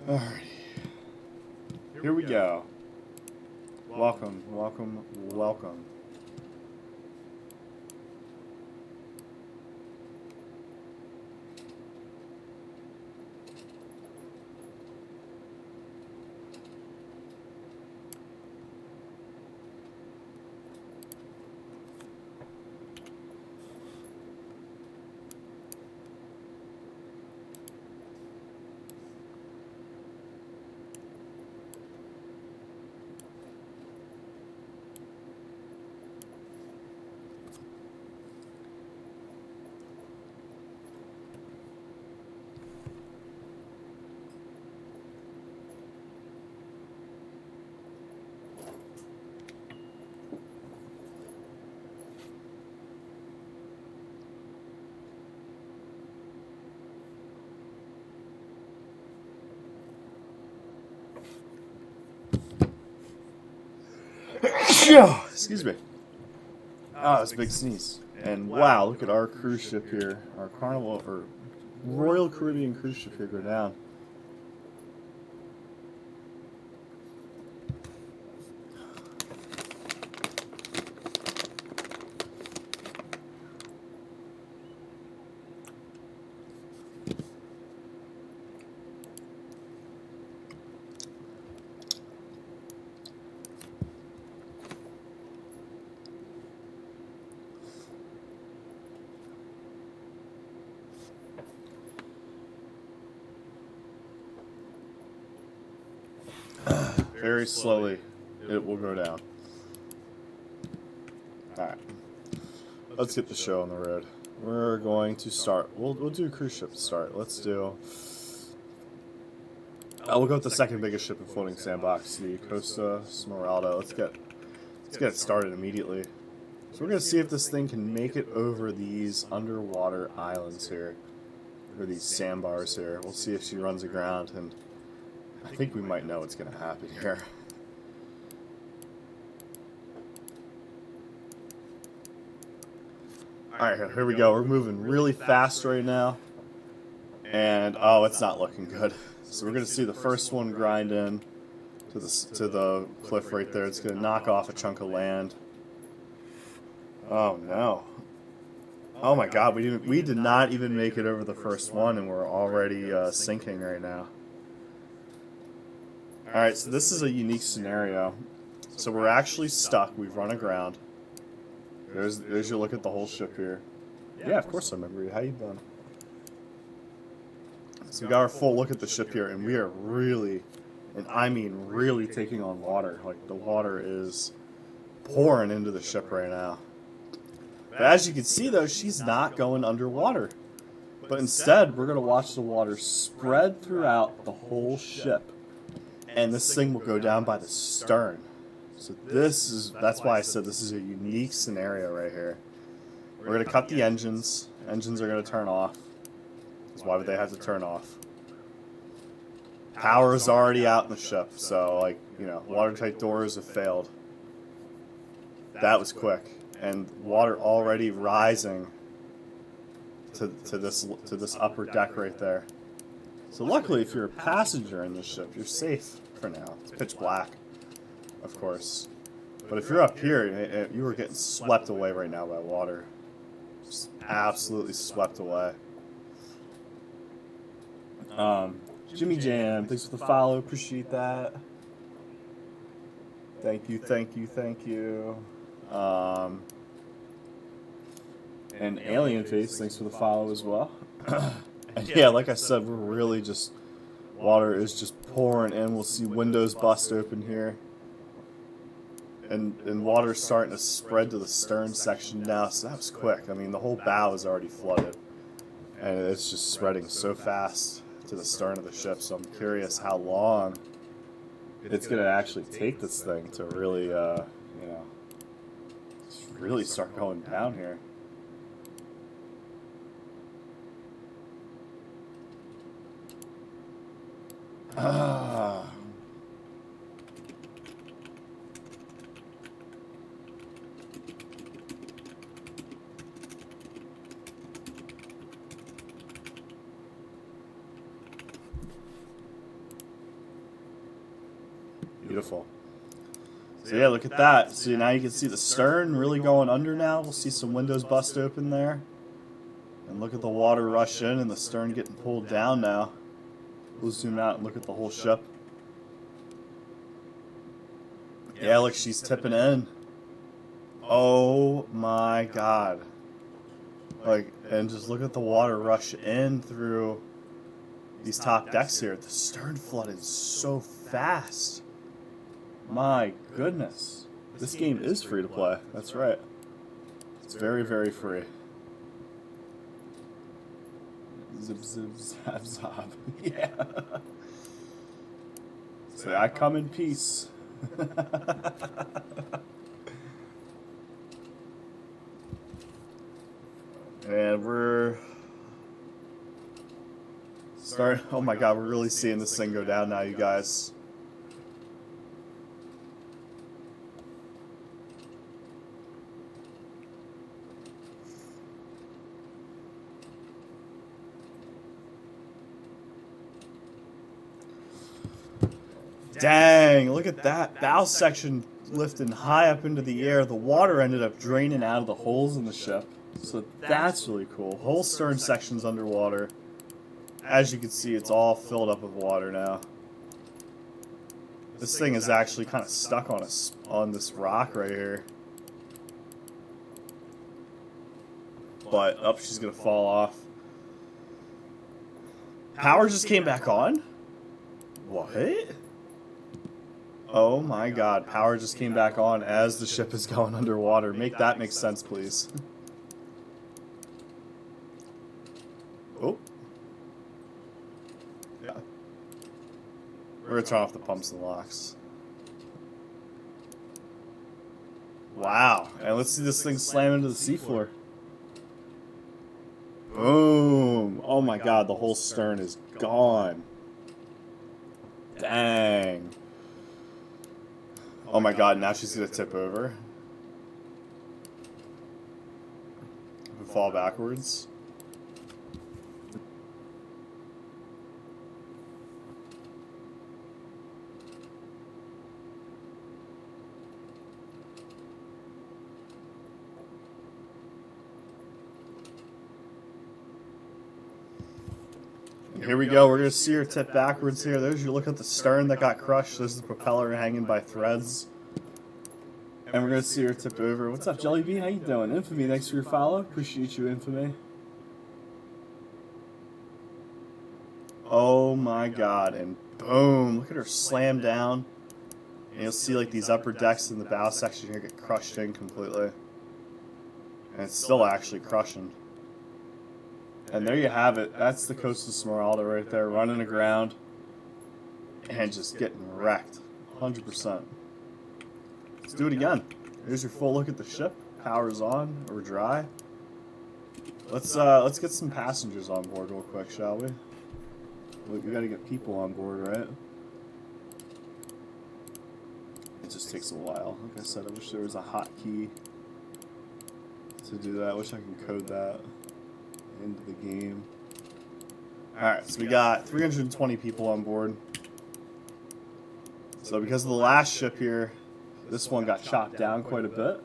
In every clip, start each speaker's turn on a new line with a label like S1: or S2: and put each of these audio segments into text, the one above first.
S1: Alrighty. Here we go. Welcome, welcome, welcome. Excuse me. Oh, that's a big sneeze. And wow, look at our cruise ship here. Our Carnival, or Royal Caribbean cruise ship here go down. Very slowly, it will go down. Alright. Let's get the show on the road. We're going to start. We'll do a cruise ship to start. Let's do. We'll go with the second biggest ship in floating Sandbox, the Costa Smeralda. Let's get it started immediately. So we're gonna see if this thing can make it over these underwater islands here, or these sandbars here. We'll see if she runs aground, and I think we might know what's gonna happen here. Alright, here we go. We're moving really fast right now. And, oh, it's not looking good. So we're going to see the first one grind in to the cliff right there. It's going to knock off a chunk of land. Oh, no. Oh, my God. We did not even make it over the first one, and we're already sinking right now. Alright, so this is a unique scenario. So we're actually stuck. We've run aground. There's your look at the whole ship here. Yeah, of course I remember you. How you doing? So we got our full look at the ship here, and we are really, and I mean really taking on water. Like, the water is pouring into the ship right now. But as you can see, though, she's not going underwater. But instead, we're going to watch the water spread throughout the whole ship. And this thing will go down by the stern. So that's why I said this is a unique scenario right here. We're going to cut the engines. Engines are going to turn off. Because why would they have to turn off? Power is already out in the ship, so, like, you know, watertight doors have failed. That was quick. And water already rising to this upper deck right there. So luckily, if you're a passenger in this ship, you're safe for now. It's pitch black, of course. But if you're up here, you are getting swept away right now by water. Just absolutely swept away. Jimmy Jam, thanks for the follow. Appreciate that. Thank you, thank you, thank you. And Alien Face, thanks for the follow as well. And yeah, like I said, we're really just, water is just pouring in. We'll see windows bust open here. And water's starting to spread to the stern section now, so that was quick. I mean, the whole bow is already flooded. And it's just spreading so fast to the stern of the ship, so I'm curious how long it's going to actually take this thing to really, you know, really start going down here. Ah. Beautiful. So yeah, look at that. So now you can see the stern really going under now. We'll see some windows bust open there. And look at the water rush in and the stern getting pulled down now. We'll zoom out and look at the whole ship. Yeah, look, she's tipping in. Oh my god. Like, and just look at the water rush in through these top decks here. The stern flooded so fast. My goodness. This game is free to play. That's right. It's very, very free. Zip, zip, zap, zap. Yeah. So I come in peace. And we're starting. Oh my god, we're really seeing this thing go down now, you guys. Dang, look at that. Bow section lifting high up into the air. The water ended up draining out of the holes in the ship. So that's really cool. Whole stern section's underwater. As you can see, it's all filled up with water now. This thing is actually kind of stuck on this rock right here. But, up, she's going to fall off. Power just came back on? What? Oh my god, power just came back on as the ship is going underwater. Make that make sense, please. Oh. Yeah. We're going to turn off the pumps and locks. Wow. And let's see this thing slam into the seafloor. Boom. Oh my god, the whole stern is gone. Dang. Oh my god, now she's going to tip over. Fall backwards. Here we go. We're going to see her tip backwards here. There's you look at the stern that got crushed. There's the propeller hanging by threads. And we're going to see her tip over. What's up, Jellybean? How you doing? Infamy, thanks for your follow. Appreciate you, Infamy. Oh my god. And boom. Look at her slam down. And you'll see like these upper decks in the bow section here get crushed in completely. And it's still actually crushing. And there you have it. That's the Coastal Smeralda right there, running aground and just getting wrecked. 100%. Let's do it again. Here's your full look at the ship. Power's on or dry. Let's get some passengers on board real quick, shall we? We got to get people on board, right? It just takes a while. Like I said, I wish there was a hotkey to do that. I wish I could code that into the game. Alright, so we got 320 people on board. So because of the last ship here, this one got chopped down quite a bit.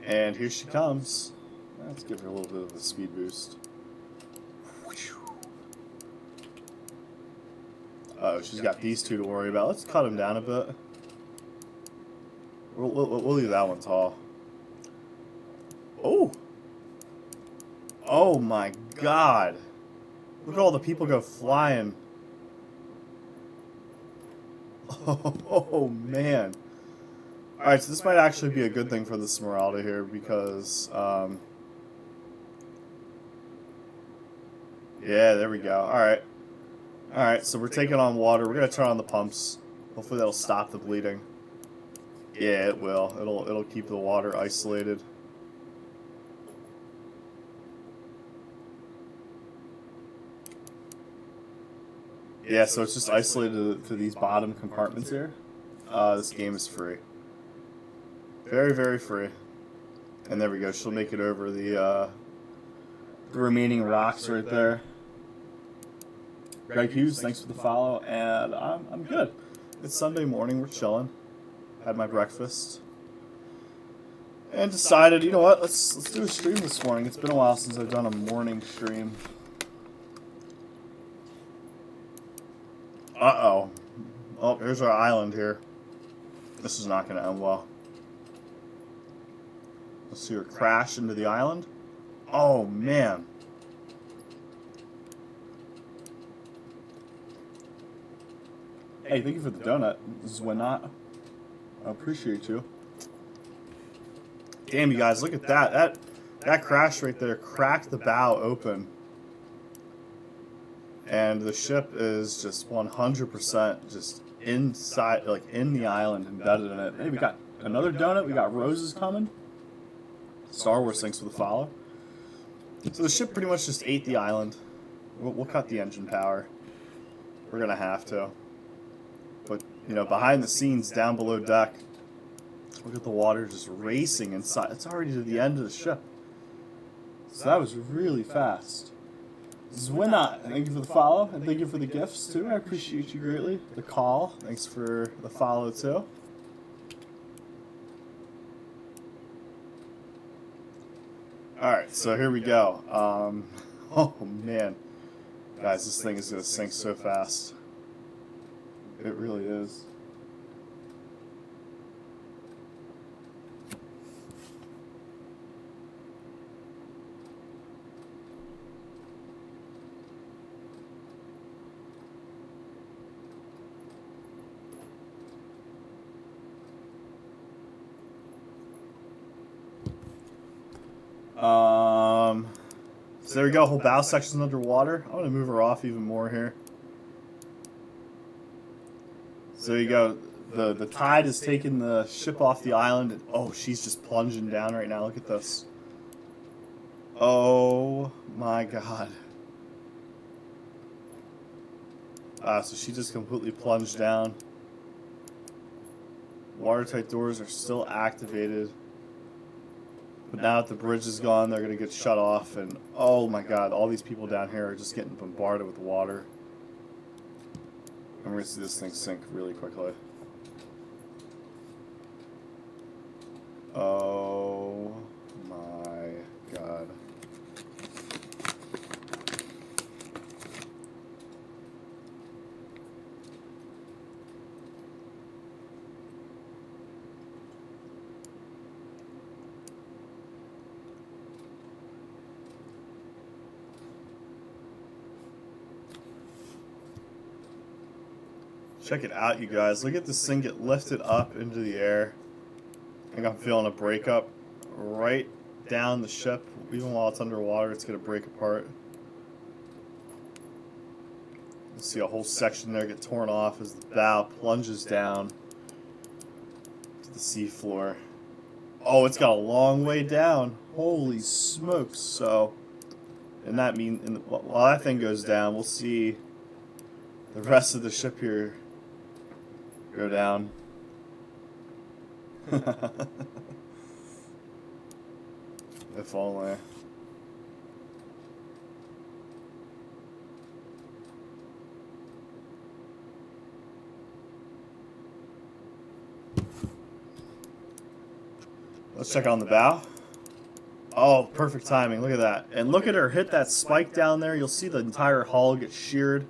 S1: And here she comes. Let's give her a little bit of a speed boost. Oh, she's got these two to worry about. Let's cut them down a bit. We'll leave that one tall. Oh! Oh my god! Look at all the people go flying. Oh man. Alright, so this might actually be a good thing for the Smeralda here because, yeah, there we go. Alright. Alright, so we're taking on water. We're going to turn on the pumps. Hopefully that'll stop the bleeding. Yeah, it will. It'll keep the water isolated. Yeah, so it's just isolated to these bottom compartments here. This game is free. Very, very free. And there we go. She'll make it over the remaining rocks right there. Greg Hughes, thanks for the follow, and I'm good. It's Sunday morning. We're chilling. Had my breakfast. And decided, you know what, let's do a stream this morning. It's been a while since I've done a morning stream. Uh-oh. Oh, here's our island here. This is not going to end well. Let's see her crash into the island. Oh, man. Hey, thank you for the donut. This is when not. I appreciate you. Damn, you guys, look at that. That crash right there cracked the bow open. And the ship is just 100% just inside, like in the island, embedded in it. Hey, we got another donut. We got roses coming. Star Wars, thanks for the follow. So the ship pretty much just ate the island. We'll cut the engine power. We're going to have to. But, you know, behind the scenes, down below deck, look at the water just racing inside. It's already to the end of the ship. So that was really fast. Zwina, thank you for the follow, and thank you for the gifts, too. I appreciate you greatly. The call, thanks for the follow, too. Alright, so here we go. Oh, man. Guys, this thing is going to sink so fast. It really is. So there we go, whole bow section's underwater. I'm going to move her off even more here. So there you go. The tide has taken the ship off the island. And, oh, she's just plunging down right now. Look at this. Oh my god. So she just completely plunged down. Watertight doors are still activated. But now that the bridge is gone, they're going to get shut off. And oh my god, all these people down here are just getting bombarded with water. And we're going to see this thing sink really quickly. Oh my god. Check it out, you guys. Look at this thing get lifted up into the air. I think I'm feeling a breakup right down the ship. Even while it's underwater, it's going to break apart. You see a whole section there get torn off as the bow plunges down to the seafloor. Oh, it's got a long way down. Holy smokes. So, and that means, while that thing goes down, we'll see the rest of the ship here go down. If only. Let's check on the bow. Oh, perfect timing. Look at that. And look at her hit that spike down there. You'll see the entire hull get sheared.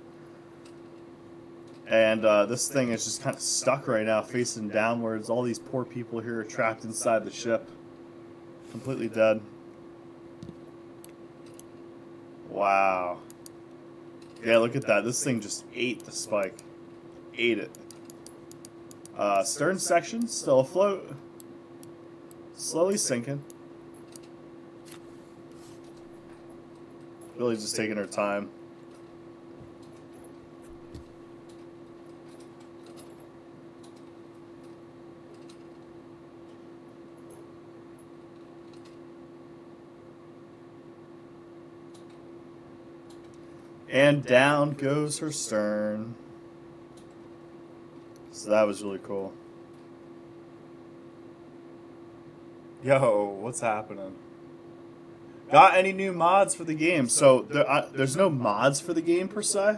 S1: And this thing is just kind of stuck right now, facing downwards. All these poor people here are trapped inside the ship. Completely dead. Wow. Yeah, look at that. This thing just ate the spike. Ate it. Stern section still afloat. Slowly sinking. Really just taking her time. And down goes her stern. So that was really cool. Yo, what's happening? Got any new mods for the game? So there's no mods for the game per se.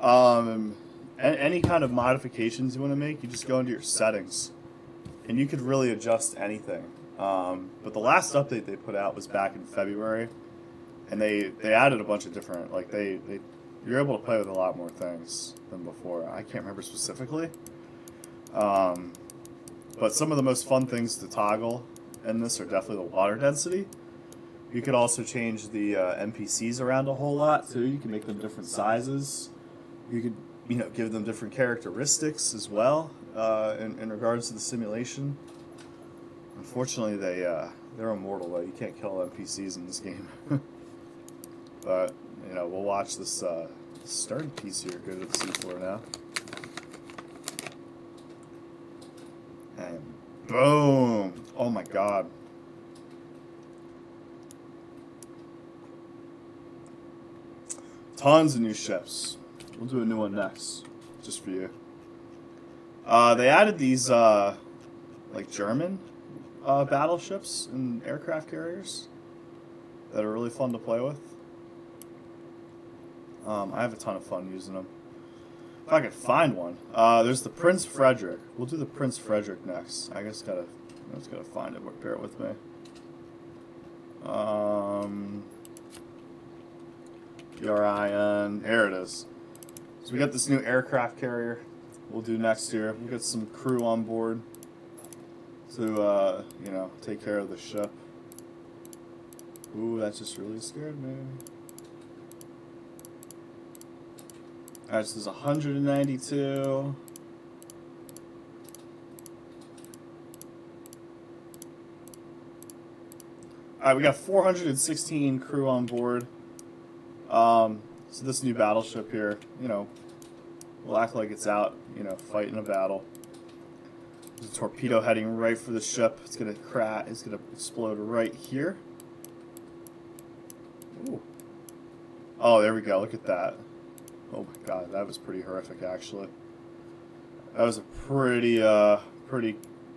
S1: Any kind of modifications you want to make, you just go into your settings, and you could really adjust anything. But the last update they put out was back in February, and they added a bunch of different, like you're able to play with a lot more things than before. I can't remember specifically, but some of the most fun things to toggle in this are definitely the water density. You could also change the NPCs around a whole lot too. You can make them different sizes. You could, give them different characteristics as well in regards to the simulation. Unfortunately, they're immortal though. You can't kill NPCs in this game. But we'll watch this stern piece here go to the seafloor now. And boom! Oh my god. Tons of new ships. We'll do a new one next, just for you. They added these, like German battleships and aircraft carriers that are really fun to play with. I have a ton of fun using them. If I could find one. There's the Prince Frederick. We'll do the Prince Frederick next. I just gotta find it. Bear with me. PRIN. Here it is. So we got this new aircraft carrier. We'll do next year. We'll get some crew on board to take care of the ship. Ooh, that just really scared me. Alright, so there's 192. Alright, we got 416 crew on board. So this new battleship here, will act like it's out, fighting a battle. There's a torpedo heading right for the ship. It's gonna crash. It's gonna explode right here. Ooh. Oh, there we go. Look at that. Oh my god, that was pretty horrific, actually. That was a pretty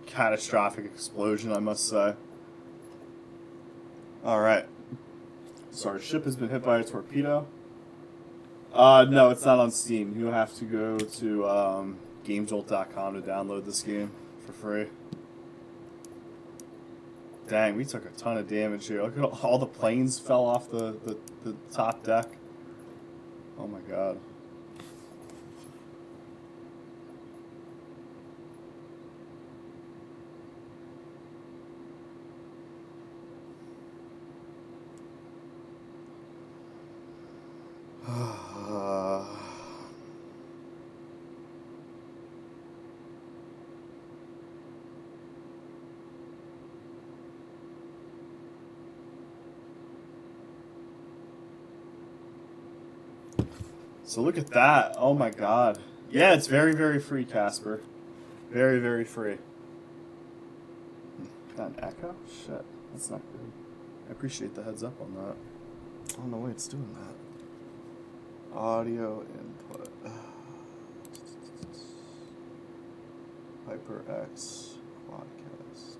S1: catastrophic explosion, I must say. All right. So our ship has been hit by a torpedo. No, it's not on Steam. You have to go to GameJolt.com to download this game for free. Dang, we took a ton of damage here. Look at all the planes fell off the top deck. Oh my god. So look at that. Oh my god. Yeah, it's very, very free, Casper. Very, very free. Got an echo? Shit. That's not good. I appreciate the heads up on that. I don't know why it's doing that. Audio input. HyperX Quadcast.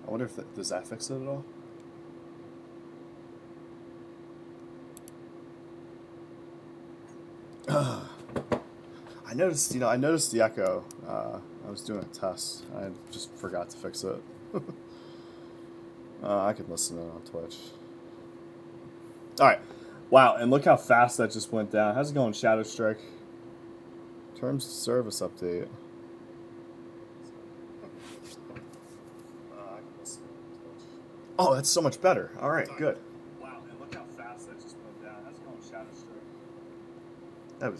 S1: I wonder if does that fix it at all? I noticed the echo. I was doing a test. I just forgot to fix it. I can listen to it on Twitch. Alright. Wow, and look how fast that just went down. How's it going, Shadow Strike? Terms of service update. Oh, that's so much better. Alright, good. Wow, and look how fast that just went down. How's it going, Shadow Strike?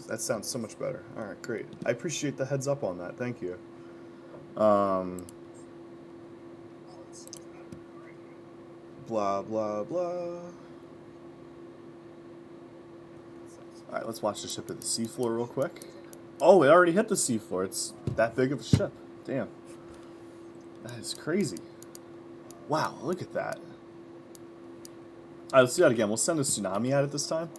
S1: That sounds so much better. Alright, great. I appreciate the heads up on that. Thank you. Blah, blah, blah. Alright, let's watch the ship at the seafloor real quick. Oh, it already hit the seafloor. It's that big of a ship. Damn. That is crazy. Wow, look at that. Alright, let's do that again. We'll send a tsunami at it this time.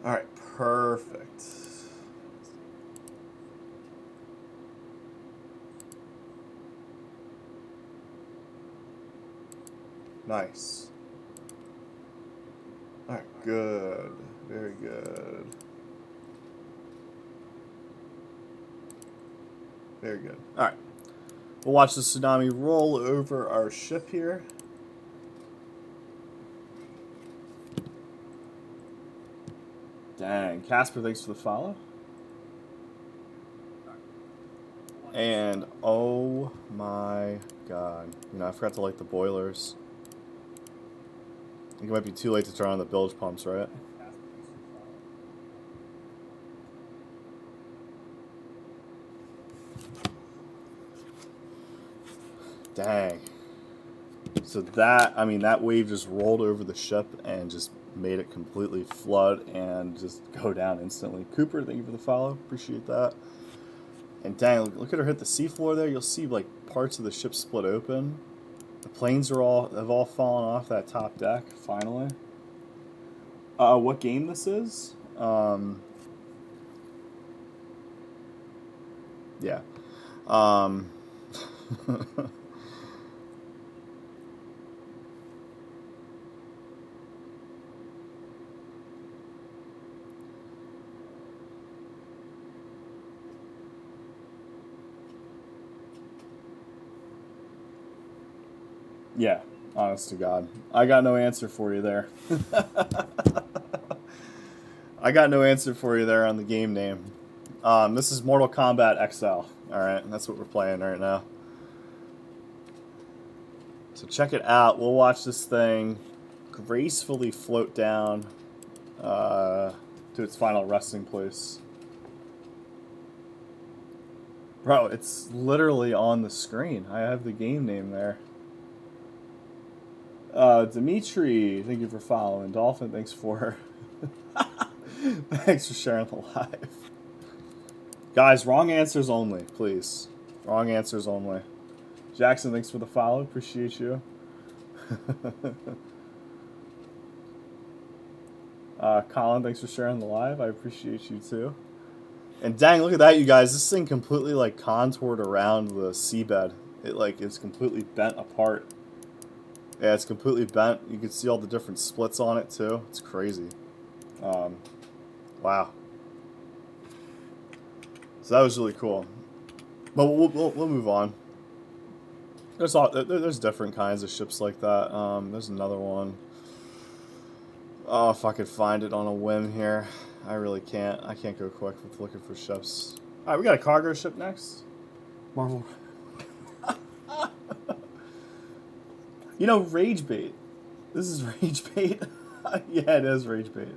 S1: Alright, perfect. Nice. Alright, good. Very good. Very good. Alright. We'll watch the tsunami roll over our ship here. Dang. Casper, thanks for the follow. And, oh my god. You know, I forgot to light the boilers. I think it might be too late to turn on the bilge pumps, right? Dang. So that, I mean, that wave just rolled over the ship and just made it completely flood and just go down instantly. Cooper, thank you for the follow. Appreciate that. And dang, look at her hit the seafloor there. You'll see like parts of the ship split open. The planes have all fallen off that top deck, finally. What game this is? Yeah. Yeah, honest to God. I got no answer for you there. I got no answer for you there on the game name. This is Mortal Kombat XL. Alright, that's what we're playing right now. So check it out. We'll watch this thing gracefully float down to its final resting place. Bro, it's literally on the screen. I have the game name there. Dimitri, thank you for following. Dolphin, thanks for thanks for sharing the live. Guys, wrong answers only, please. Wrong answers only. Jackson, thanks for the follow. Appreciate you. Colin, thanks for sharing the live. I appreciate you too. And dang, look at that, you guys. This thing completely like contoured around the seabed. It like is completely bent apart. Yeah, it's completely bent. You can see all the different splits on it too. It's crazy. Wow. So that was really cool. But we'll move on. There's different kinds of ships like that. There's another one. Oh, if I could find it on a whim here. I really can't. I can't go quick with looking for ships. Alright, we got a cargo ship next. Marvel. You know, Rage Bait. This is Rage Bait. Yeah, it is Rage Bait.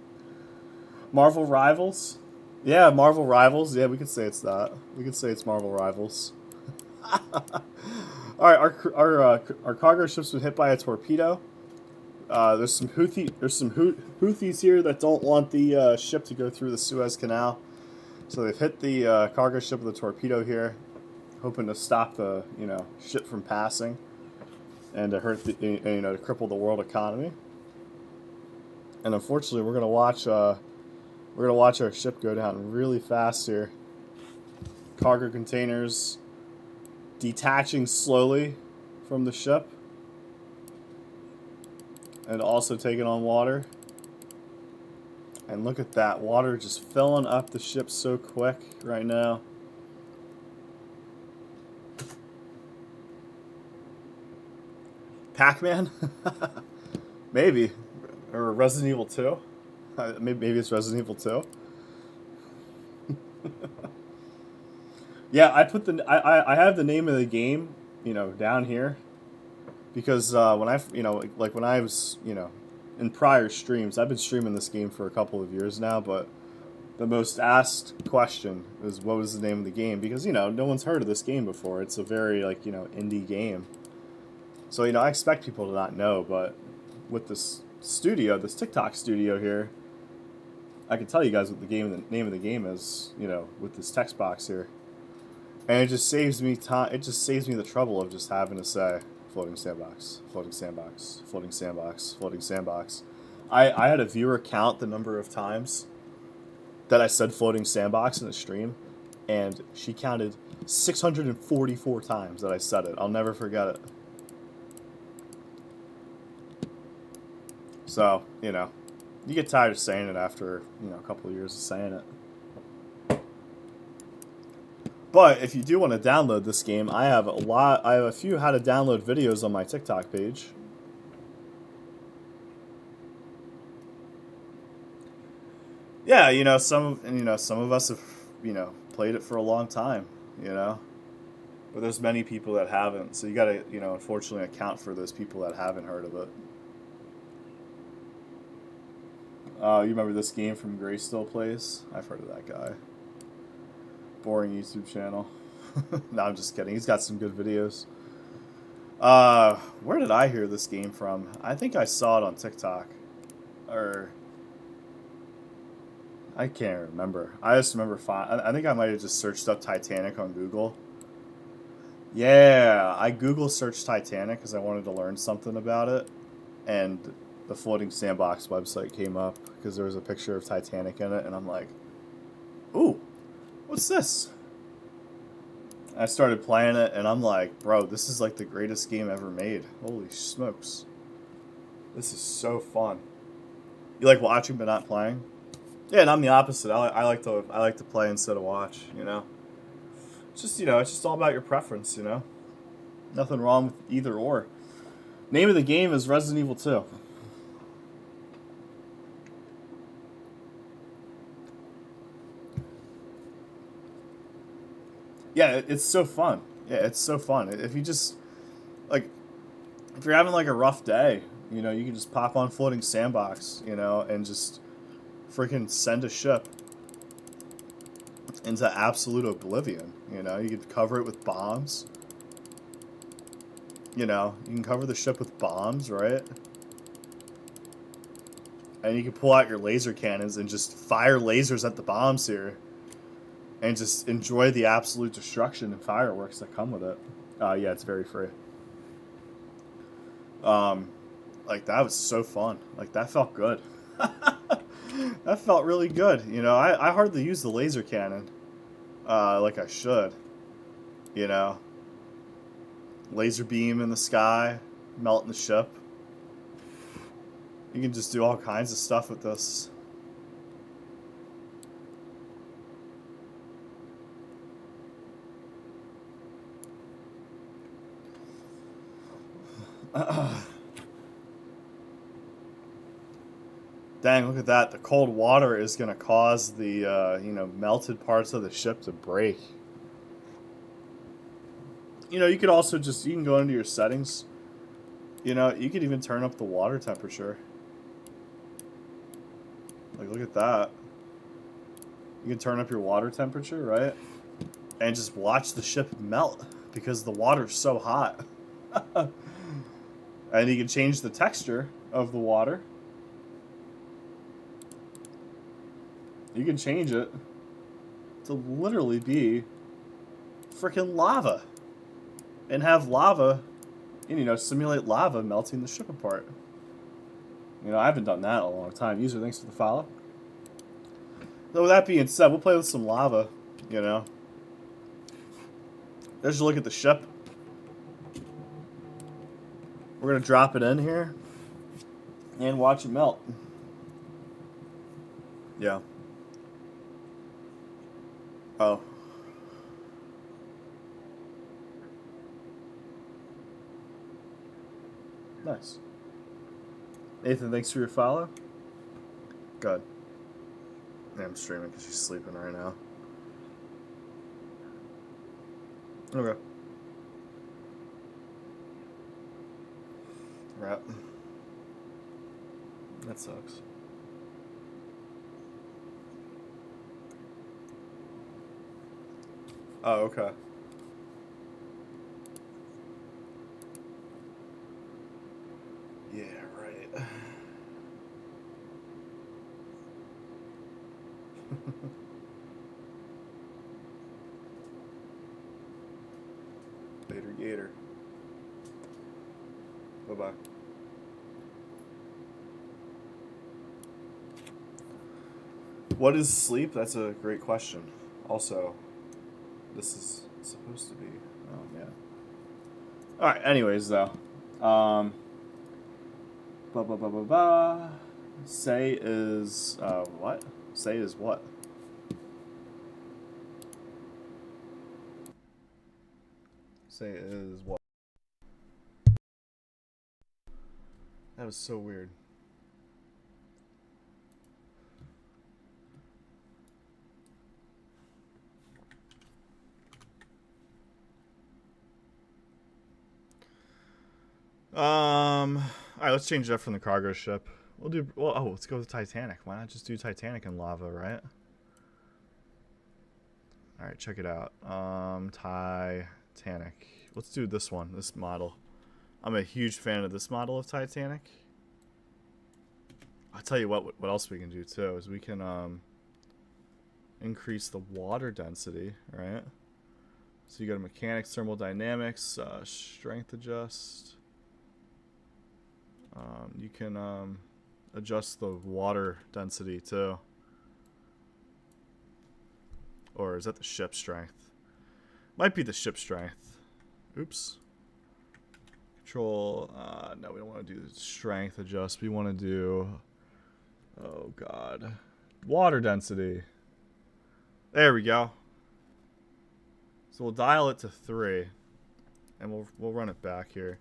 S1: Marvel Rivals. Yeah, Marvel Rivals. Yeah, we could say it's that. We could say it's Marvel Rivals. All right, our cargo ship's been hit by a torpedo. There's some Houthis here that don't want the ship to go through the Suez Canal, so they've hit the cargo ship with a torpedo here, hoping to stop the ship from passing, and to hurt the to cripple the world economy. And unfortunately, we're gonna watch our ship go down really fast here. Cargo containers detaching slowly from the ship and also taking on water. And look at that, water just filling up the ship so quick right now. Pac-Man? Maybe. Or Resident Evil 2? Maybe it's Resident Evil 2. Yeah, I have the name of the game, down here, because when when I was, in prior streams, I've been streaming this game for a couple of years now, but the most asked question is what was the name of the game, because no one's heard of this game before. It's a very indie game, so I expect people to not know, but with this studio, this TikTok studio here, I can tell you guys what the name of the game is, you know, with this text box here. And it just saves me time. It just saves me the trouble of just having to say floating sandbox, floating sandbox, floating sandbox, floating sandbox. I had a viewer count the number of times that I said floating sandbox in the stream, and she counted 644 times that I said it. I'll never forget it. So, you know, you get tired of saying it after, you know, a couple of years of saying it. But if you do want to download this game, I have a few how to download videos on my TikTok page. Yeah, you know, some of us have, you know, played it for a long time, you know. But there's many people that haven't. So you got to, you know, unfortunately account for those people that haven't heard of it. You remember this game from Gray Still Plays? I've heard of that guy. Boring YouTube channel. No, I'm just kidding. He's got some good videos. Where did I hear this game from? I think I saw it on TikTok. Or I can't remember. I just remember I think I might have just searched up Titanic on Google. Yeah, I Google searched Titanic because I wanted to learn something about it. And the Floating Sandbox website came up because there was a picture of Titanic in it. And I'm like, ooh, what's this? I started playing it, and I'm like, bro, this is like the greatest game ever made. Holy smokes. This is so fun. You like watching but not playing? Yeah, and I'm the opposite. I like to play instead of watch, you know? It's just, you know, it's just all about your preference, you know? Nothing wrong with either or. Name of the game is Resident Evil 2. Yeah, it's so fun. Yeah, it's so fun. If you just, like, if you're having, like, a rough day, you know, you can just pop on Floating Sandbox, you know, and just freaking send a ship into absolute oblivion, you know? You could cover it with bombs. You know, you can cover the ship with bombs, right? And you can pull out your laser cannons and just fire lasers at the bombs here. And just enjoy the absolute destruction and fireworks that come with it. Yeah, it's very free. Um, like, that was so fun. Like, that felt good. That felt really good. You know, I hardly use the laser cannon like I should. You know, laser beam in the sky, melting the ship. You can just do all kinds of stuff with this. Dang, look at that. The cold water is going to cause the, you know, melted parts of the ship to break. You know, you could also just, you can go into your settings. You know, you could even turn up the water temperature. Like, look at that. You can turn up your water temperature, right? And just watch the ship melt because the water's so hot. And you can change the texture of the water. You can change it to literally be freaking lava. And have lava, and, you know, simulate lava melting the ship apart. You know, I haven't done that in a long time. User, thanks for the follow. So with that being said, we'll play with some lava, you know. There's a look at the ship. We're going to drop it in here and watch it melt. Yeah. Oh. Nice. Nathan, thanks for your follow. Good. Yeah, I'm streaming because she's sleeping right now. Okay. Right. That sucks. Oh, okay. Yeah, right. Later, Gator. Bye-bye. What is sleep? That's a great question. Also, this is supposed to be... Oh, man. Alright, anyways, though. Ba ba ba ba ba. Say is... what? Say is what? Say is what? That was so weird. Alright, let's change it up from the cargo ship. We'll do... Well, oh, let's go with Titanic. Why not just do Titanic and lava, right? Alright, check it out. Titanic. Let's do this one, this model. I'm a huge fan of this model of Titanic. I'll tell you what else we can do, too, is we can, increase the water density, right? So you got a mechanics, thermodynamics, strength adjust. You can adjust the water density too. Or is that the ship strength? Might be the ship strength. Oops. Control. No, we don't want to do strength adjust. We want to do... Oh, God. Water density. There we go. So we'll dial it to 3. And we'll run it back here.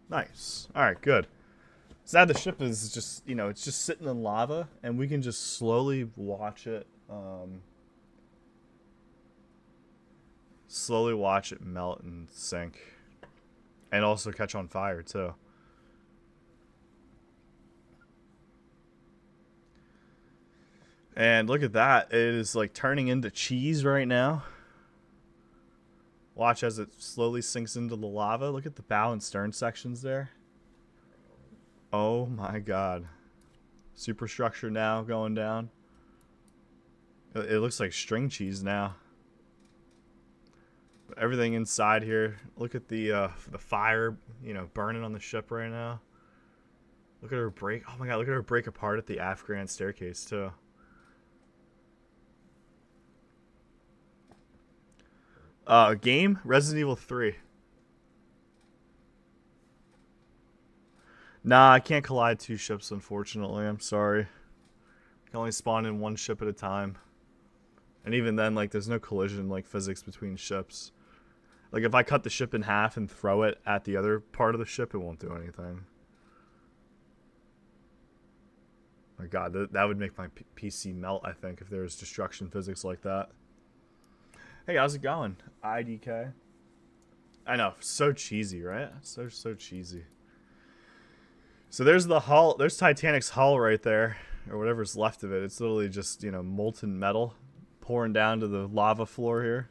S1: Nice. Alright, good. So now the ship is just, you know, it's just sitting in lava, and we can just slowly watch it, melt and sink. And also catch on fire, too. And look at that. It is, like, turning into cheese right now. Watch as it slowly sinks into the lava. Look at the bow and stern sections there. Oh my god. Superstructure now going down. It looks like string cheese now. But everything inside here. Look at the fire, you know, burning on the ship right now. Look at her break. Oh my god, look at her break apart at the aft grand staircase too. Game? Resident Evil 3. Nah, I can't collide 2 ships, unfortunately. I'm sorry. I can only spawn in 1 ship at a time. And even then, like, there's no collision, like, physics between ships. Like, if I cut the ship in half and throw it at the other part of the ship, it won't do anything. My god, that would make my PC melt, I think, if there was destruction physics like that. Hey, how's it going? IDK. I know, so cheesy, right? So cheesy. So there's the hull. There's Titanic's hull right there, or whatever's left of it. It's literally just, you know, molten metal pouring down to the lava floor here.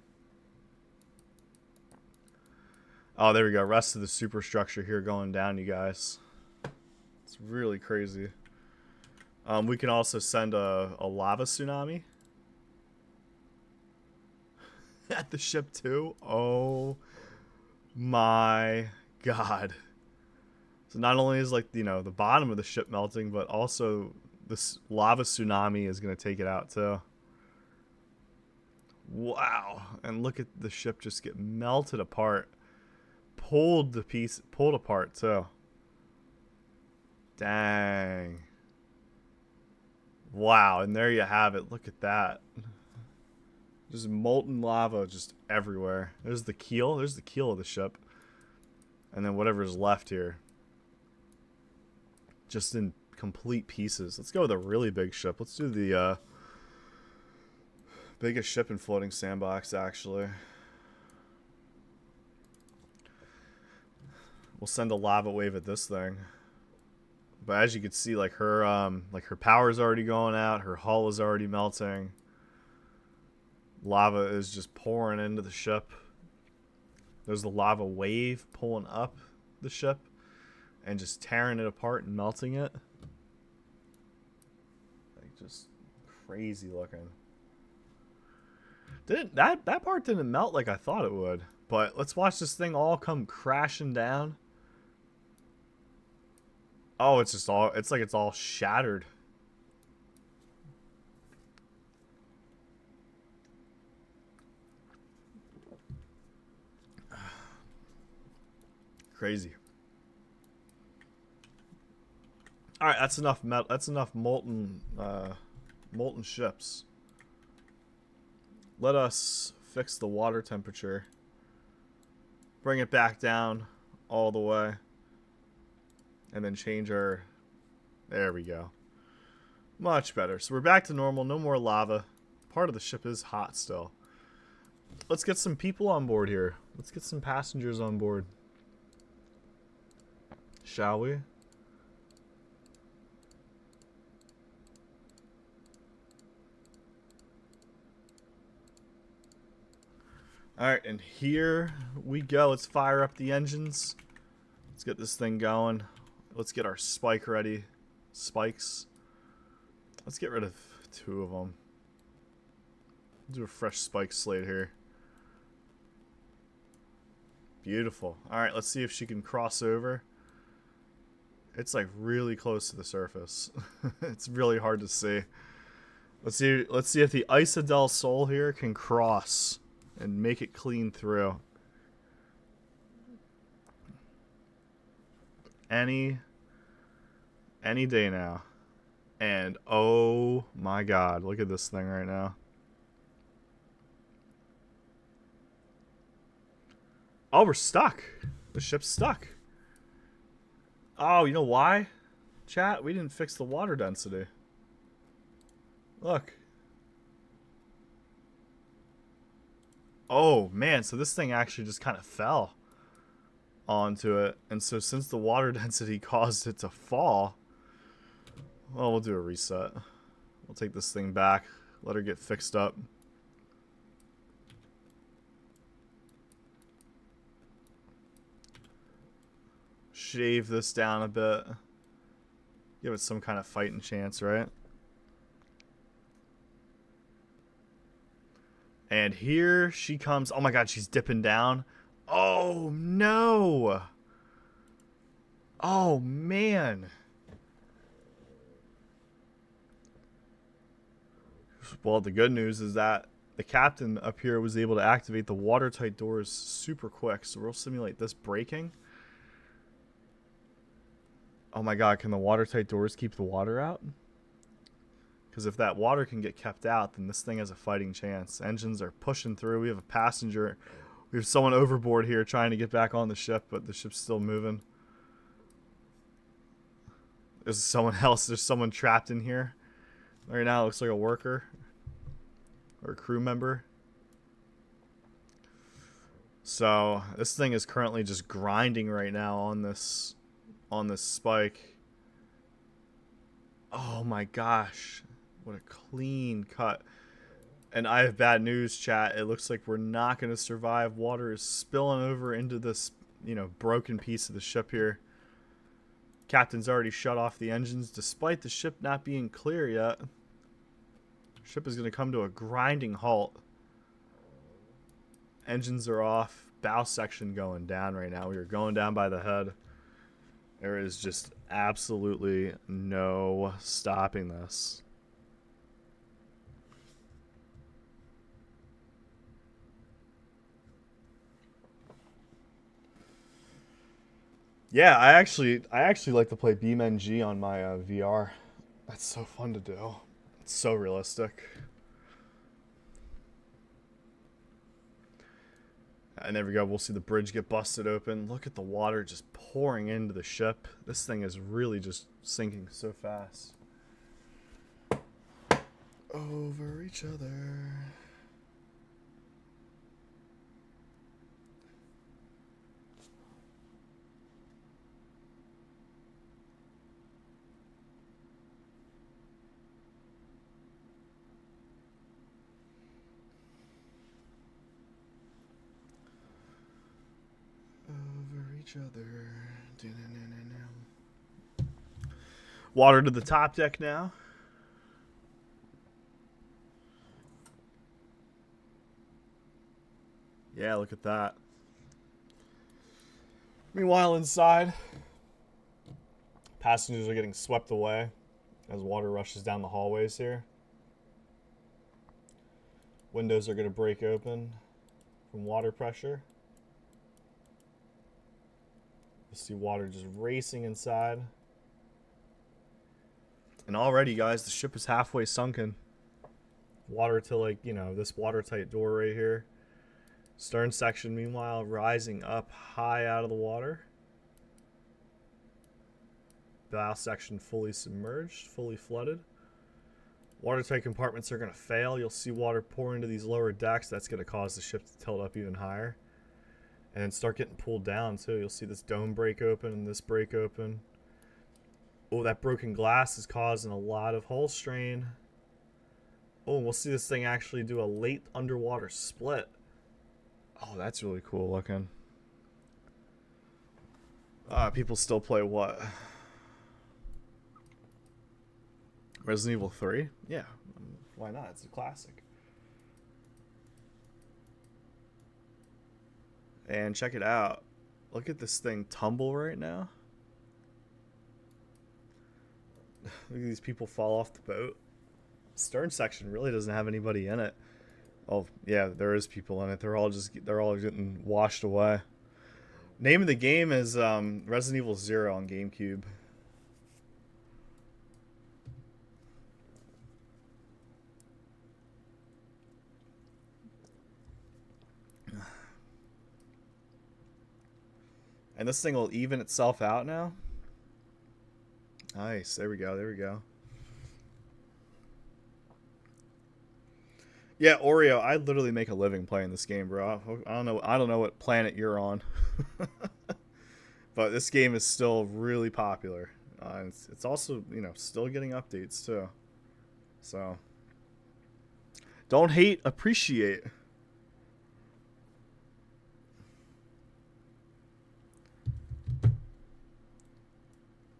S1: Oh, there we go. Rest of the superstructure here going down, you guys. It's really crazy. We can also send a lava tsunami at the ship too. Oh my god. So not only is, like, you know, the bottom of the ship melting, but also this lava tsunami is going to take it out too. Wow. And look at the ship just get melted apart. Pulled apart too. Dang. Wow, and there you have it. Look at that. Just molten lava just everywhere. There's the keel. There's the keel of the ship. And then whatever's left here. Just in complete pieces. Let's go with a really big ship. Let's do the biggest ship in floating sandbox, actually. We'll send a lava wave at this thing. But as you can see, like her power's already going out. Her hull is already melting. Lava is just pouring into the ship. There's the lava wave pulling up the ship and just tearing it apart and melting it. crazy looking. That part didn't melt like I thought it would. But let's watch this thing all come crashing down. Oh, it's like it's all shattered. Crazy. All right, that's enough metal. That's enough molten ships. Let us fix the water temperature. Bring it back down all the way. And then change our... There we go. Much better. So we're back to normal. No more lava. Part of the ship is hot still. Let's get some people on board here. Let's get some passengers on board. Shall we? Alright, and here we go. Let's fire up the engines. Let's get this thing going. Let's get our spike ready. Spikes. Let's get rid of 2 of them. Do a fresh spike slate here. Beautiful. Alright, let's see if she can cross over. It's like really close to the surface. It's really hard to see. Let's see if the Isa del Sol here can cross and make it clean through. Any day now. And oh my god, look at this thing right now. Oh, we're stuck. The ship's stuck. Oh, you know why? Chat, we didn't fix the water density. Look. Oh, man, so this thing actually just kind of fell onto it. And so since the water density caused it to fall, well, we'll do a reset. We'll take this thing back, let her get fixed up. Shave this down a bit. Give it some kind of fighting chance, right? And here she comes. Oh my god, she's dipping down. Oh no! Oh man! Well, the good news is that the captain up here was able to activate the watertight doors super quick. So we'll simulate this breaking. Oh my god, can the watertight doors keep the water out? Because if that water can get kept out, then this thing has a fighting chance. Engines are pushing through. We have a passenger. We have someone overboard here trying to get back on the ship, but the ship's still moving. There's someone else. There's someone trapped in here. Right now it looks like a worker. Or a crew member. So this thing is currently just grinding right now on this spike. Oh my gosh. What a clean cut. And I have bad news, chat. It looks like we're not going to survive. Water is spilling over into this, broken piece of the ship here. Captain's already shut off the engines despite the ship not being clear yet. Ship is going to come to a grinding halt. Engines are off. Bow section going down right now. We are going down by the head. There is just absolutely no stopping this. Yeah, I actually like to play BeamNG on my VR. That's so fun to do. It's so realistic. And there we go. We'll see the bridge get busted open. Look at the water just pouring into the ship. This thing is really just sinking so fast. Over each other. Other. Water to the top deck now. Yeah, look at that. Meanwhile, inside, passengers are getting swept away as water rushes down the hallways here. Windows are going to break open from water pressure. You see water just racing inside. And already, guys, the ship is halfway sunken. Water to, like, you know, this watertight door right here. Stern section, meanwhile, rising up high out of the water. Bow section fully submerged, fully flooded. Watertight compartments are going to fail. You'll see water pour into these lower decks. That's going to cause the ship to tilt up even higher. And then start getting pulled down, too. You'll see this dome break open and this break open. Oh, that broken glass is causing a lot of hull strain. Oh, and we'll see this thing actually do a late underwater split. Oh, that's really cool looking. People still play what? Resident Evil 3? Yeah, why not? It's a classic. And check it out. Look at this thing tumble right now. Look at these people fall off the boat. Stern section really doesn't have anybody in it. Oh, yeah, there is people in it. They're all getting washed away. Name of the game is Resident Evil 0 on GameCube. And this thing will even itself out now. Nice. There we go. There we go. Yeah, Oreo, I literally make a living playing this game, bro. I don't know what planet you're on. But this game is still really popular. It's also, you know, still getting updates too. So don't hate, appreciate.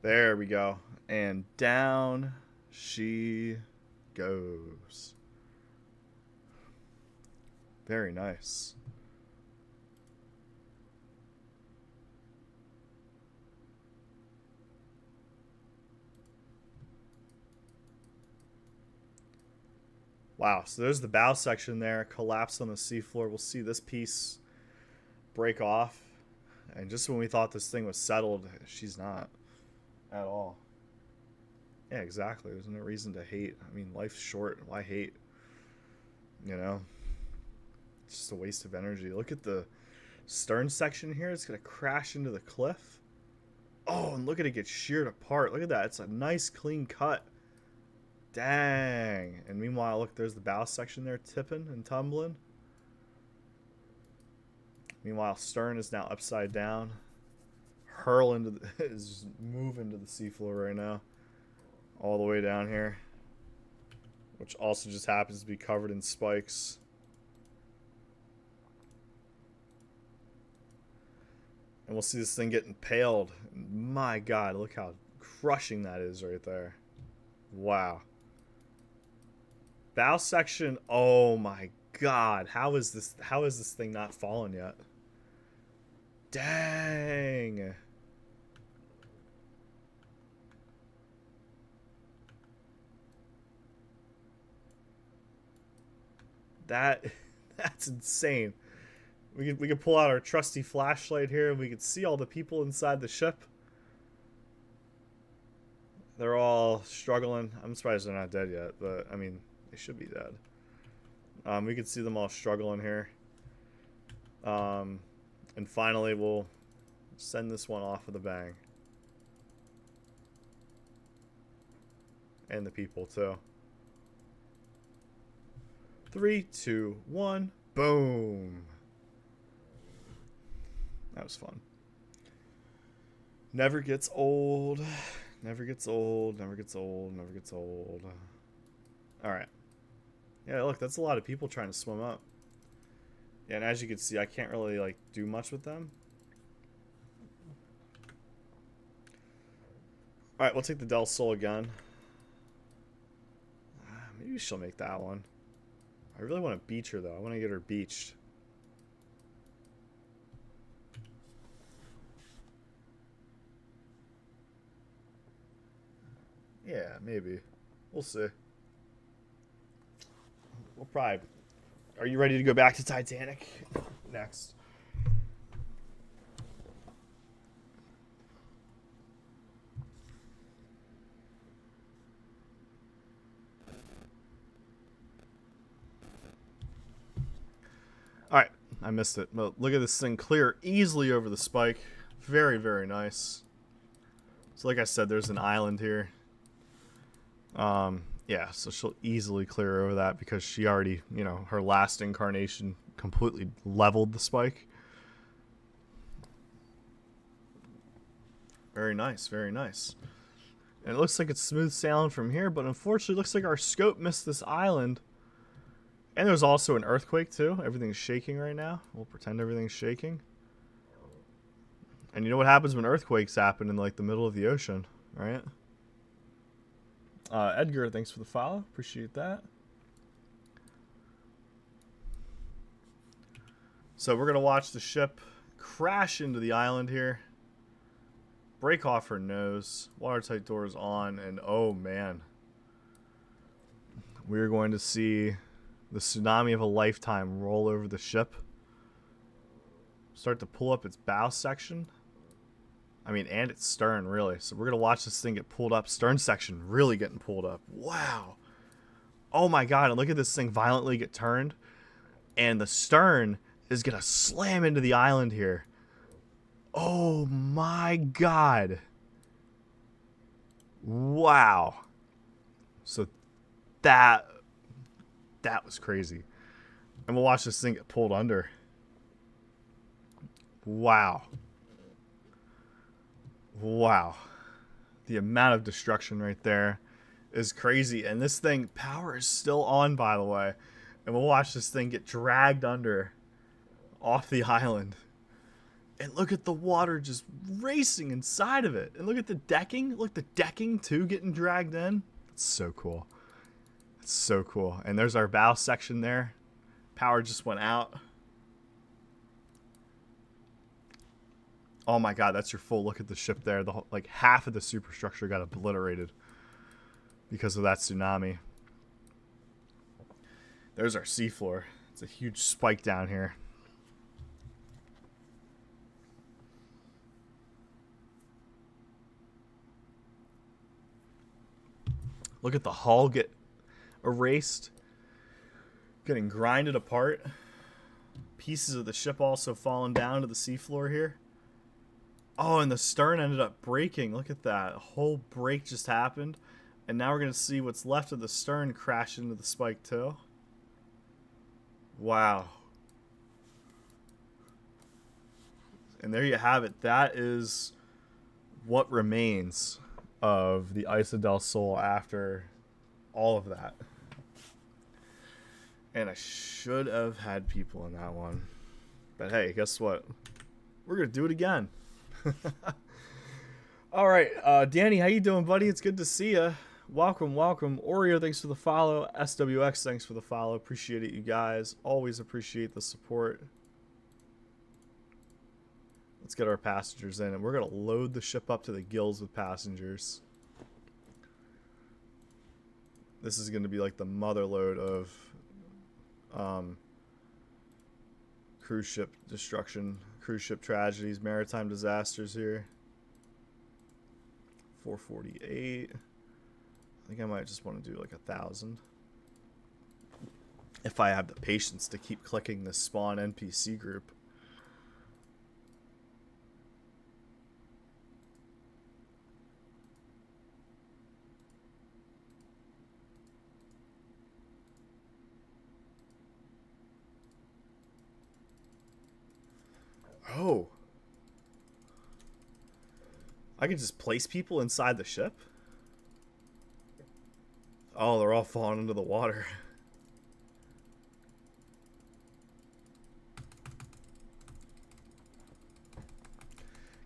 S1: There we go. And down she goes. Very nice. Wow, so there's the bow section there, collapsed on the seafloor. We'll see this piece break off. And just when we thought this thing was settled, she's not at all. Yeah, exactly. There's no reason to hate. I mean, life's short. Why hate? You know? It's just a waste of energy. Look at the stern section here. It's going to crash into the cliff. Oh, and look at it get sheared apart. Look at that. It's a nice, clean cut. Dang. And meanwhile, look, there's the bow section there tipping and tumbling. Meanwhile, stern is now upside down. Hurl into the... is moving to the seafloor right now. All the way down here. Which also just happens to be covered in spikes. And we'll see this thing get impaled. My God, look how crushing that is right there. Wow. Bow section. Oh my God. How is this thing not fallen yet? Dang. That's insane. We could pull out our trusty flashlight here and we could see all the people inside the ship. They're all struggling. I'm surprised they're not dead yet, but I mean, they should be dead. We could see them all struggling here. And finally, we'll send this one off with a bang. And the people, too. 3, 2, 1, boom. That was fun. Never gets old. Never gets old. Never gets old. Never gets old. Alright. Yeah, look, that's a lot of people trying to swim up. Yeah, and as you can see, I can't really, like, do much with them. Alright, we'll take the Del Sol again. Maybe she'll make that one. I really want to beach her, though. I want to get her beached. Yeah, maybe. We'll see. We'll probably. Are you ready to go back to Titanic? Next. All right, I missed it. But look at this thing clear easily over the spike. Very, very nice. So like I said, there's an island here. Yeah, so she'll easily clear over that because she already, you know, her last incarnation completely leveled the spike. Very nice, very nice. And it looks like it's smooth sailing from here, but unfortunately it looks like our scope missed this island. And there's also an earthquake too. Everything's shaking right now. We'll pretend everything's shaking. And you know what happens when earthquakes happen in like the middle of the ocean, right? Edgar, thanks for the follow. Appreciate that. So we're going to watch the ship crash into the island here. Break off her nose. Watertight doors on. And oh man. We're going to see the tsunami of a lifetime roll over the ship. Start to pull up its bow section. I mean, and its stern, really. So we're going to watch this thing get pulled up. Stern section really getting pulled up. Wow. Oh my god, and look at this thing violently get turned. And the stern is going to slam into the island here. Oh my god. Wow. So that was crazy. And we'll watch this thing get pulled under. Wow. Wow. The amount of destruction right there is crazy. And this thing, power is still on, by the way. And we'll watch this thing get dragged under off the island. And look at the water just racing inside of it. And look at the decking. Look, the decking, too, getting dragged in. It's so cool. It's so cool. And there's our bow section there. Power just went out. Oh my god, that's your full look at the ship there. The whole, like half of the superstructure got obliterated because of that tsunami. There's our seafloor. It's a huge spike down here. Look at the hull get erased, getting grinded apart. Pieces of the ship also falling down to the seafloor here. Oh, and the stern ended up breaking. Look at that. A whole break just happened. And now we're going to see what's left of the stern crash into the spike too. Wow. And there you have it. That is what remains of the Isa del Sol after all of that. And I should have had people in that one. But hey, guess what? We're going to do it again. All right, Danny, how you doing, buddy? It's good to see you. Welcome, welcome. Oreo, thanks for the follow. SWX, thanks for the follow. Appreciate it, you guys. Always appreciate the support. Let's get our passengers in, and we're going to load the ship up to the gills with passengers. This is going to be like the mother load of cruise ship destruction. Cruise ship tragedies, maritime disasters here. 448. I think I might just want to do like 1,000. If I have the patience to keep clicking the spawn NPC group. Oh. I can just place people inside the ship? Oh, they're all falling into the water.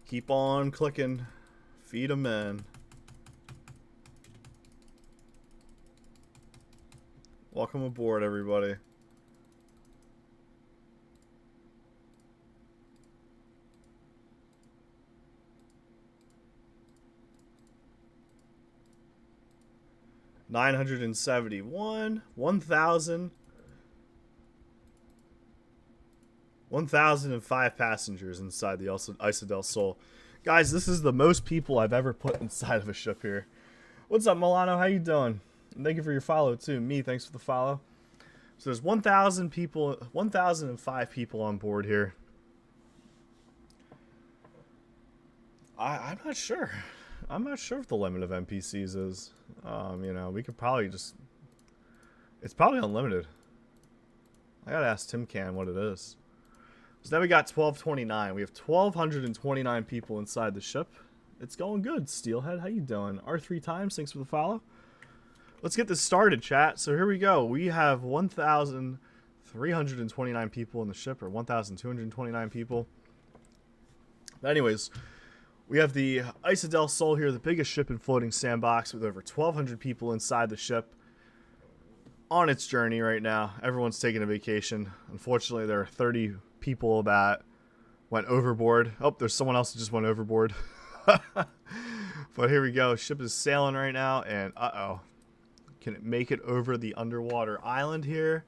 S1: Keep on clicking. Feed them in. Welcome aboard, everybody. 971, 1,000, 1,005 passengers inside the Isa del Sol. Guys, this is the most people I've ever put inside of a ship here. What's up, Milano? How you doing? And thank you for your follow, too. Me, thanks for the follow. So there's 1,000 people, 1,005 people on board here. I'm not sure. I'm not sure if the limit of NPCs is. You know, we could probably just... It's probably unlimited. I gotta ask Tim Can what it is. So now we got 1229. We have 1,229 people inside the ship. It's going good, Steelhead. How you doing? R3 times, thanks for the follow. Let's get this started, chat. So here we go. We have 1,329 people in the ship, or 1,229 people. But anyways, we have the Isa del Sol here, the biggest ship in floating Sandbox, with over 1,200 people inside the ship on its journey right now. Everyone's taking a vacation. Unfortunately, there are 30 people that went overboard. Oh, there's someone else that just went overboard. But here we go. Ship is sailing right now, and uh-oh. Can it make it over the underwater island here?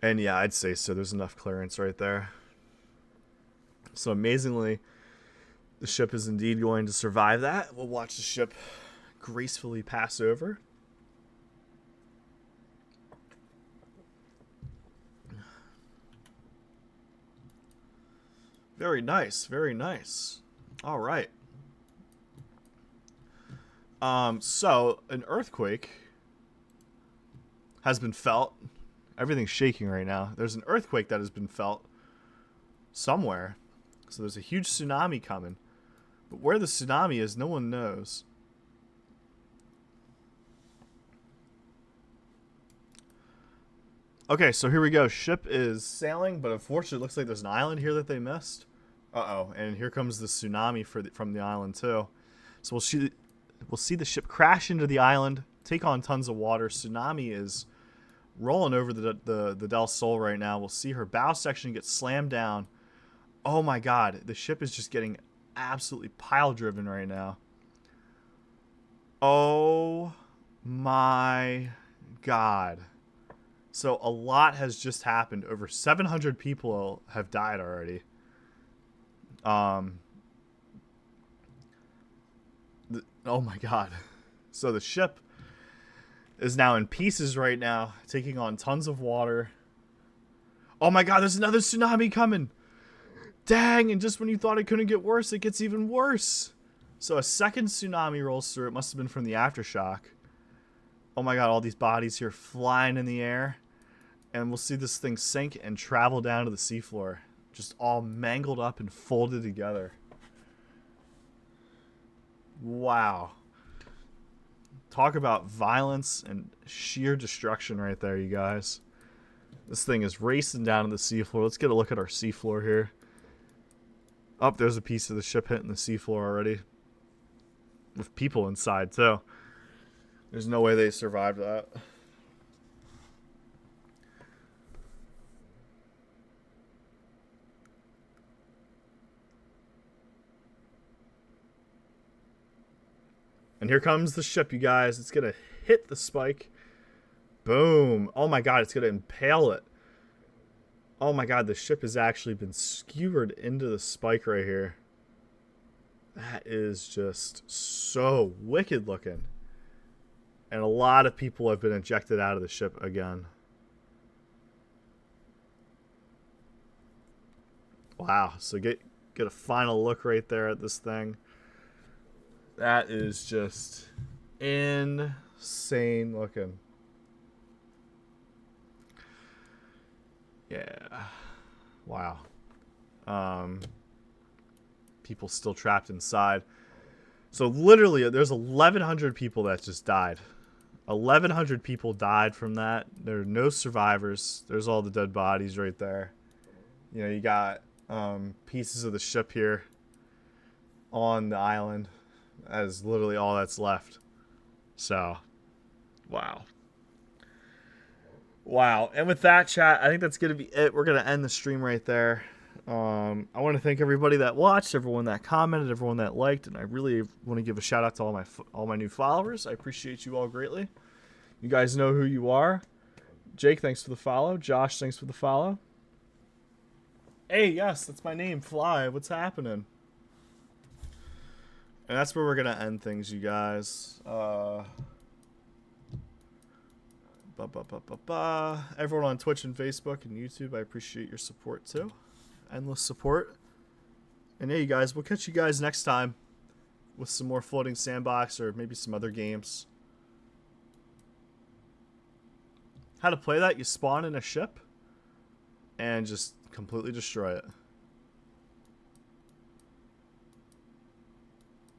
S1: And yeah, I'd say so. There's enough clearance right there. So amazingly, the ship is indeed going to survive that. We'll watch the ship gracefully pass over. Very nice, very nice. All right. So an earthquake has been felt. Everything's shaking right now. There's an earthquake that has been felt somewhere. So there's a huge tsunami coming. But where the tsunami is, no one knows. Okay, so here we go. Ship is sailing, but unfortunately it looks like there's an island here that they missed. Uh-oh, and here comes the tsunami from the island too. So we'll see the ship crash into the island, take on tons of water. Tsunami is rolling over the Del Sol right now. We'll see her bow section get slammed down. Oh my god, the ship is just getting absolutely pile driven right now. Oh my god. So a lot has just happened. Over 700 people have died already. Oh my god. So the ship is now in pieces right now, taking on tons of water. Oh my god, there's another tsunami coming. Dang, and just when you thought it couldn't get worse, it gets even worse. So a second tsunami rolls through. It must have been from the aftershock. Oh my god, all these bodies here flying in the air. And we'll see this thing sink and travel down to the seafloor. Just all mangled up and folded together. Wow. Talk about violence and sheer destruction right there, you guys. This thing is racing down to the seafloor. Let's get a look at our seafloor here. Oh, there's a piece of the ship hitting the seafloor already. With people inside, too. There's no way they survived that. And here comes the ship, you guys. It's going to hit the spike. Boom. Oh my god, it's going to impale it. Oh my god, the ship has actually been skewered into the spike right here. That is just so wicked looking. And a lot of people have been ejected out of the ship again. Wow, so get a final look right there at this thing. That is just insane looking. Yeah. Wow. People still trapped inside. So literally, there's 1,100 people that just died. 1,100 people died from that. There are no survivors. There's all the dead bodies right there. You know, you got pieces of the ship here on the island. That is literally all that's left. So, wow. Wow. And with that, chat, I think that's going to be it. We're going to end the stream right there.
S2: I want to thank everybody that watched, everyone that commented, everyone that liked, and I really want to give a shout out to all my new followers. I appreciate you all greatly. You guys know who you are. Jake, thanks for the follow. Josh, thanks for the follow. Hey, yes, that's my name, Fly. What's happening? And that's where we're going to end things, you guys. Everyone on Twitch and Facebook and YouTube, I appreciate your support too. Endless support. And yeah, you guys, we'll catch you guys next time with some more floating sandbox or maybe some other games. How to play that? You spawn in a ship and just completely destroy it.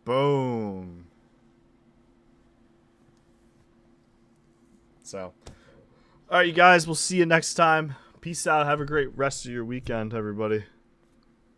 S2: Boom. So, all right, you guys, we'll see you next time. Peace out. Have a great rest of your weekend, everybody.